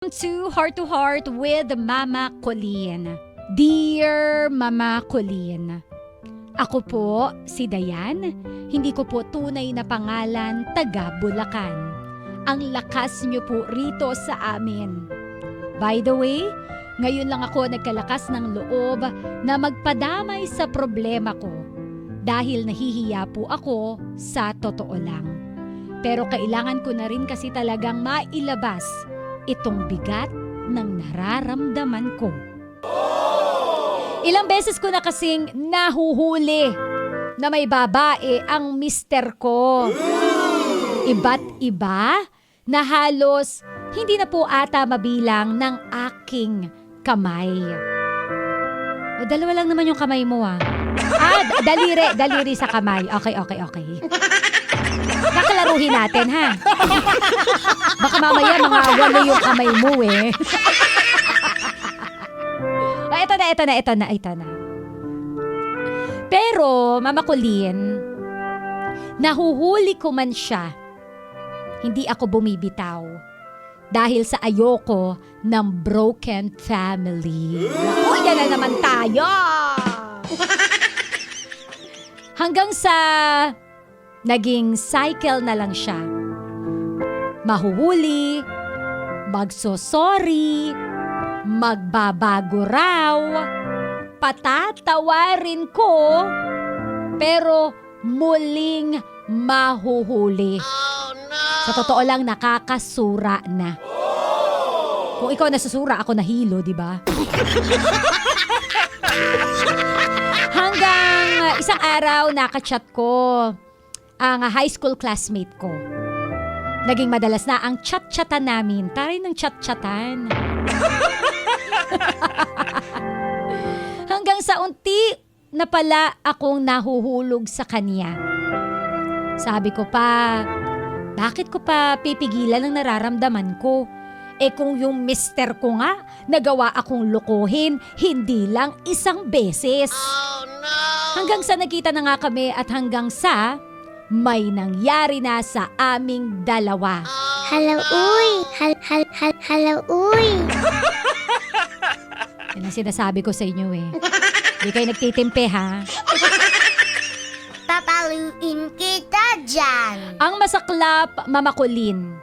To Heart with Mama Colleen. Dear Mama Colleen, ako po si Dayan, hindi ko po tunay na pangalan, taga Bulacan. Ang lakas niyo po rito sa amin. By the way, ngayon lang ako nagkalakas ng loob na magpadamay sa problema ko dahil nahihiya po ako sa totoo lang. Pero kailangan ko na rin kasi talagang mailabas itong bigat ng nararamdaman ko. Ilang beses ko na kasing nahuhuli na may babae ang mister ko. Iba't iba na halos hindi na po ata mabilang ng aking kamay. O, dalawa lang naman yung kamay mo daliri sa kamay. Okay. Kakalaruhin natin, ha? Baka mamaya mga walo yung kamay mo, eh. Ito na. Pero, Mama Colleen, nahuhuli ko man siya, hindi ako bumibitaw. Dahil sa ayoko ng broken family. Naku, yan na naman tayo! Hanggang sa naging cycle na lang siya. Mahuhuli, magsosorry, magbabago raw, patatawarin ko, pero muling mahuhuli. Oh, no! Sa totoo lang, nakakasura na. Kung ikaw nasusura, ako nahilo, di ba? Hanggang isang araw, nakachat ko ang high school classmate ko. Naging madalas na ang chat-chatan namin. Taray ng chat-chatan. Hanggang sa unti na pala akong nahuhulog sa kanya. Sabi ko pa, bakit ko pa pipigilan ang nararamdaman ko? Kung yung mister ko nga, nagawa akong lokohin, hindi lang isang beses. Oh, no! Hanggang sa nakita na nga kami at hanggang sa may nangyari na sa aming dalawa. Hello, uy! Hello, uy! Yan ang sinasabi ko sa inyo, eh. Hindi kayo nagtitimpe, ha? Papaluin kita dyan! Ang masaklap, Mama Colleen,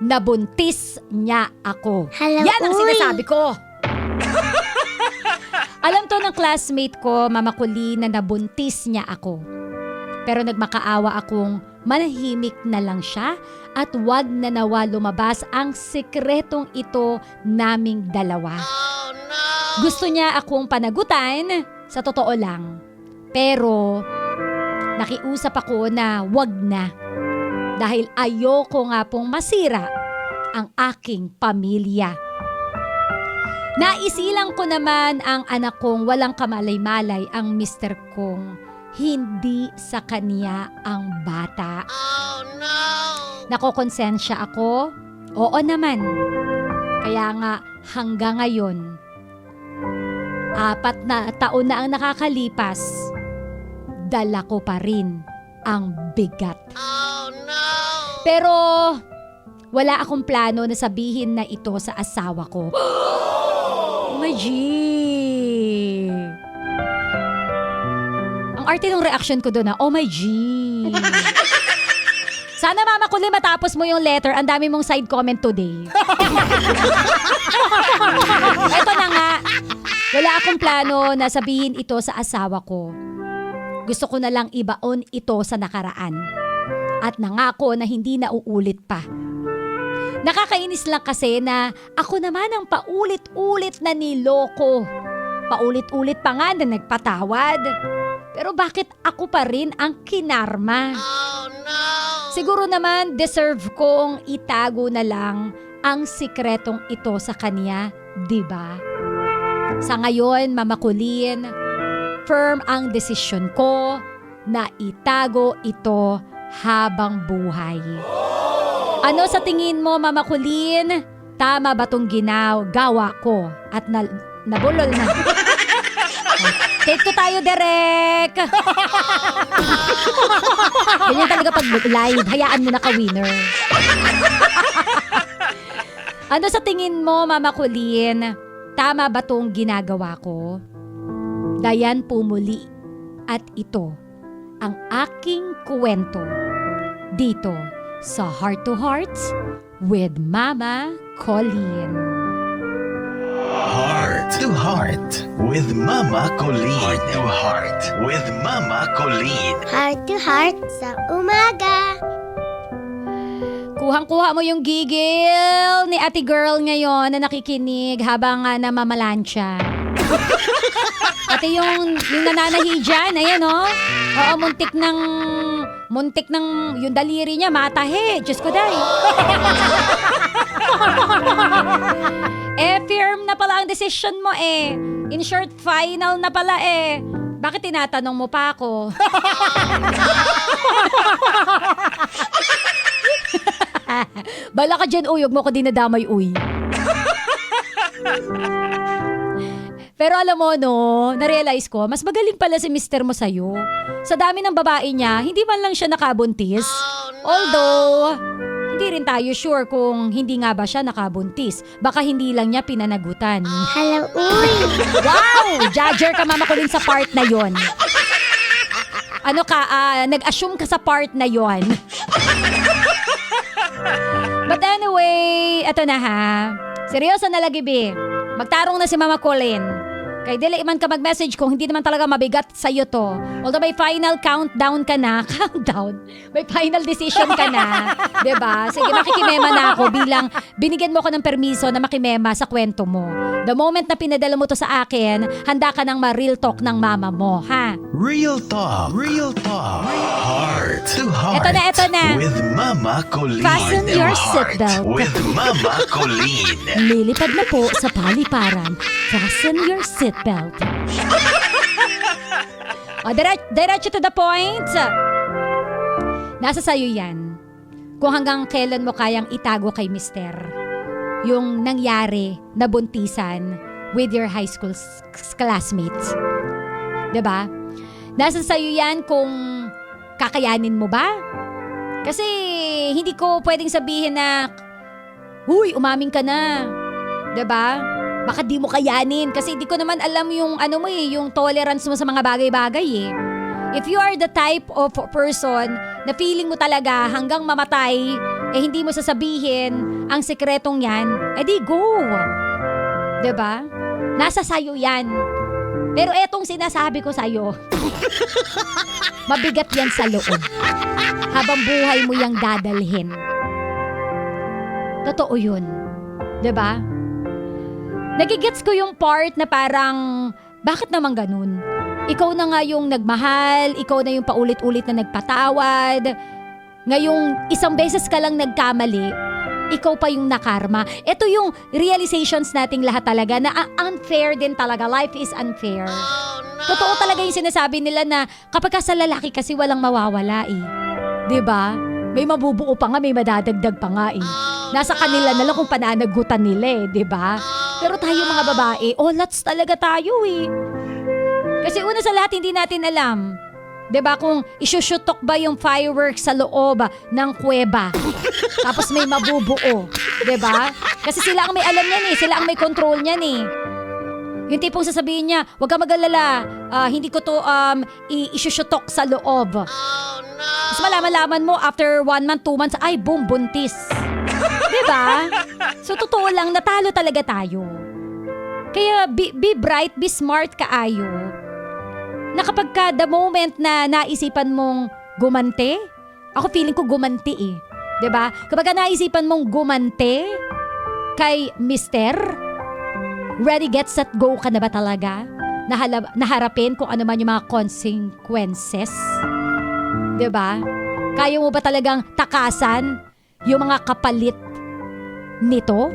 nabuntis niya ako. Hello, yan ang uy! sinasabi ko. Alam to ng classmate ko, Mama Colleen, na nabuntis niya ako. Pero nagmakaawa akong manahimik na lang siya at wag na nawa lumabas ang sikretong ito naming dalawa. Oh, no! Gusto niya akong panagutan, sa totoo lang. Pero nakiusap ako na wag na. Dahil ayoko nga pong masira ang aking pamilya. Naisilang ko naman ang anak kong walang kamalay-malay ang mister kong hindi sa kanya ang bata. Oh, no! Nakokonsensya ako? Oo naman. Kaya nga hanggang ngayon, 4 na taon na ang nakakalipas, dala ko pa rin ang bigat. Oh, no! Pero wala akong plano na sabihin na ito sa asawa ko. Oh my G! Ang arte ng reaction ko doon na, oh my G! Sana Mama Colleen matapos mo yung letter, ang dami mong side comment today. Eto na nga, wala akong plano na sabihin ito sa asawa ko. Gusto ko na lang ibaon ito sa nakaraan. At nangako na hindi na uulit pa. Nakakainis lang kasi na ako naman ang paulit-ulit na niloko. Paulit-ulit pa nga na nagpatawad. Pero bakit ako pa rin ang kinarma? Oh, no! Siguro naman deserve kong itago na lang ang sikretong ito sa kanya, di ba? Sa ngayon, Mama Colleen, firm ang desisyon ko na itago ito habang buhay. Ano sa tingin mo, Mama Colleen? Tama ba tong gawa ko at nabulol na? Take 2 tayo, Derek! Ganyan talaga pag live. Hayaan mo na ka-winner. Ano sa tingin mo, Mama Colleen? Tama ba tong ginagawa ko? Dayan Pumuli. At ito ang aking kwento dito sa Heart to Hearts with Mama Colleen. Heart to Heart with Mama Colleen. Heart to Heart with Mama Colleen. Heart to heart sa umaga. Kuhang-kuha mo yung gigil ni ate girl ngayon na nakikinig habang namamalansya. Pati yung nananahi dyan, ayan o. Oo, muntik ng yung daliri niya, matahe. Diyos ko day. Firm na pala ang decision mo eh. In short, final na pala eh. Bakit tinatanong mo pa ako? Bala ka dyan, uy. Huwag mo ko dinadamay, uy. Pero alam mo, no, na-realize ko, mas magaling pala si mister mo sa'yo. Sa dami ng babae niya, hindi man lang siya nakabuntis. Although, hindi rin tayo sure kung hindi nga ba siya nakabuntis. Baka hindi lang niya pinanagutan. Hello, uy. Wow! Judger ka, Mama Colleen, sa part na yon. Ano ka, nag-assume ka sa part na yon. But anyway, eto na ha. Seryoso na lagi, be. Magtarong na si Mama Colleen. Kay dili man ka mag-message kung hindi naman talaga mabigat sa'yo to. Although may final countdown ka na. Countdown? May final decision ka na. Diba? Sige, makikimema na ako bilang binigyan mo ko ng permiso na makimema sa kwento mo. The moment na pinadala mo to sa akin, handa ka ng ma-real talk ng mama mo, ha? Real talk. Real talk. Heart to Heart. Eto na. With Mama Colleen. Fasten your Heart seatbelt. with Mama Colleen. Lilipad na po sa paliparan. Fasten your seatbelt. O, diretso to the point. Nasa sayo yan. Kung hanggang kailan mo kayang itago kay mister yung nangyari na buntisan with your high school classmates. Diba? Nasa sayo yan kung kakayanin mo ba? Kasi hindi ko pwedeng sabihin na, huy, umaming ka na. Diba? Baka di mo kayanin kasi di ko naman alam yung ano mo eh, yung tolerance mo sa mga bagay-bagay eh. If you are the type of person na feeling mo talaga hanggang mamatay, eh hindi mo sasabihin ang sekretong yan, edi go. Diba? Nasa sayo yan. Pero etong sinasabi ko sa'yo, mabigat yan sa loob. Habang buhay mo yang dadalhin. Totoo yun. Diba? Nagigets ko yung part na parang, bakit naman ganun? Ikaw na nga yung nagmahal, ikaw na yung paulit-ulit na nagpatawad. Ngayong isang beses ka lang nagkamali, ikaw pa yung nakarma. Ito yung realizations nating lahat talaga na unfair din talaga. Life is unfair. Totoo talaga yung sinasabi nila na kapag ka sa lalaki kasi walang mawawala eh. 'Di ba? May mabubuo pa nga, may madadagdag pa nga eh. Nasa kanila na lang kung pananagutan nila eh, 'di ba? Pero tayo mga babae, lots talaga tayo eh. Kasi una sa lahat, hindi natin alam. 'Di ba kung isushutok ba yung fireworks sa loob ng kuweba? Tapos may mabubuo, 'di ba? Kasi sila ang may alam niyan eh, sila ang may control niyan eh. Yung tipong sasabihin niya, huwag ka mag-alala, hindi ko to isushutok sa loob. Tapos malaman-laman mo, after 1 month, 2 months, ay boom, buntis. Diba? So totoo lang, natalo talaga tayo. Kaya be bright, be smart kaayo. Na kapag ka the moment na naisipan mong gumante, ako feeling ko gumanti eh. Diba? Kapag ka naisipan mong gumante kay mister, ready, get, set, go ka na ba talaga? Naharapin kung ano man yung mga consequences? Diba? Kaya mo ba talagang takasan yung mga kapalit nito?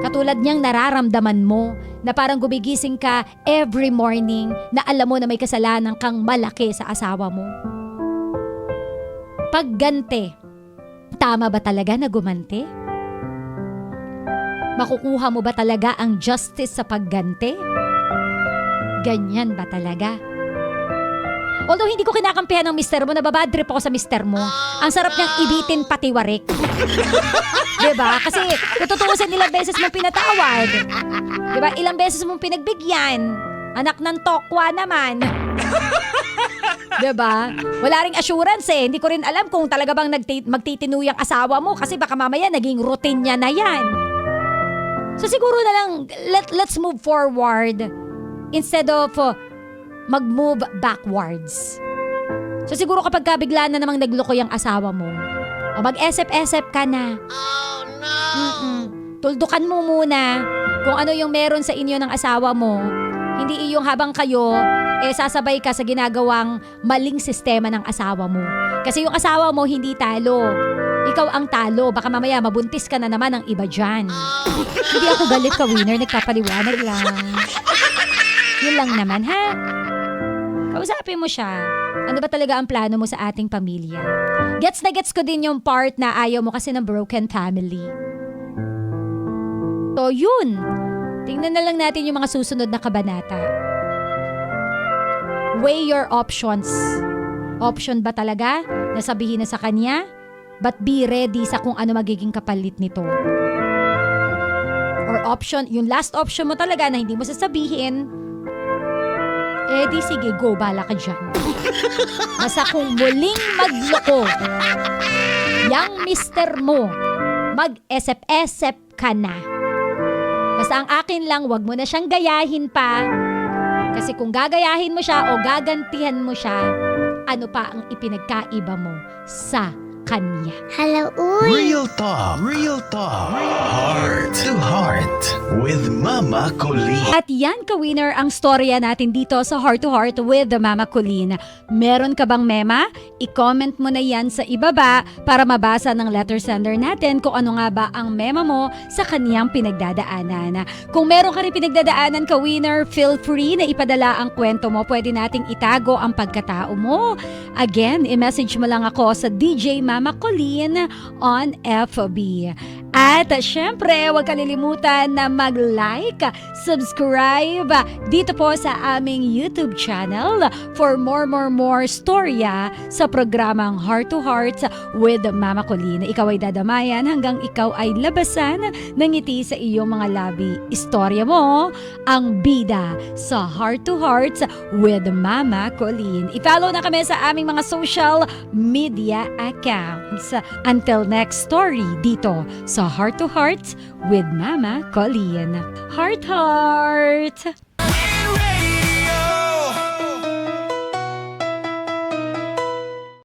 Katulad niyang nararamdaman mo na parang gumigising ka every morning na alam mo na may kasalanan kang malaki sa asawa mo. Pagganti, tama ba talaga na gumante? Makukuha mo ba talaga ang justice sa pagganti? Ganyan ba talaga? Although hindi ko kinakampihan ng mister mo, nababad trip ako sa mister mo. Ang sarap niyang ibitin pati warik. Diba? Kasi kung tutuusin, ilang beses mong pinatawad. Diba? Ilang beses mong pinagbigyan. Anak ng tokwa naman. Diba? Wala ring assurance eh. Hindi ko rin alam kung talaga bang magtitinuyang asawa mo kasi baka mamaya naging routine niya na yan. So siguro na lang, let's move forward instead of mag-move backwards. So siguro kapag bigla na namang nagloko yung asawa mo, o mag-esep-esep ka na. Oh no! Tuldukan mo muna kung ano yung meron sa inyo ng asawa mo. Hindi iyong habang kayo, sasabay ka sa ginagawang maling sistema ng asawa mo. Kasi yung asawa mo hindi talo. Ikaw ang talo. Baka mamaya mabuntis ka na naman ng iba dyan. Hindi ako galit ka, winner. Nagpapaliwanag lang. Yun lang naman, ha? Kausapin mo siya. Ano ba talaga ang plano mo sa ating pamilya? Gets na gets ko din yung part na ayaw mo kasi ng broken family. So, yun. Tingnan na lang natin yung mga susunod na kabanata. Weigh your options. Option ba talaga na sabihin na sa kanya? But be ready sa kung ano magiging kapalit nito. Or option, yung last option mo talaga na hindi mo sasabihin, di sige, go, bala ka dyan. Basta kung muling magloko, yang mister mo, mag-esep-esep ka na. Basta ang akin lang, wag mo na siyang gayahin pa. Kasi kung gagayahin mo siya o gagantihan mo siya, ano pa ang ipinagkaiba mo sa kanya? Hello, uy! Real talk. Real talk. Heart to heart with Mama Colleen. At yan, ka-winner, ang storya natin dito sa Heart to Heart with the Mama Colleen. Meron ka bang mema? I-comment mo na yan sa ibaba para mabasa ng letter sender natin kung ano nga ba ang mema mo sa kaniyang pinagdadaanan. Kung meron ka rin pinagdadaanan, ka-winner, feel free na ipadala ang kwento mo. Pwede nating itago ang pagkatao mo. Again, i-message mo lang ako sa DJ Mama Colleen on FB. At syempre, huwag kalilimutan na mag-like, subscribe dito po sa aming YouTube channel for more storya sa programang Heart to Heart with Mama Colleen. Ikaw ay dadamayan hanggang ikaw ay labasan ng ngiti sa iyong mga labi. Istorya mo ang bida sa Heart to Heart with Mama Colleen. I-follow na kami sa aming mga social media accounts. Until next story dito sa Heart to Heart with Mama Colleen. Heart, heart!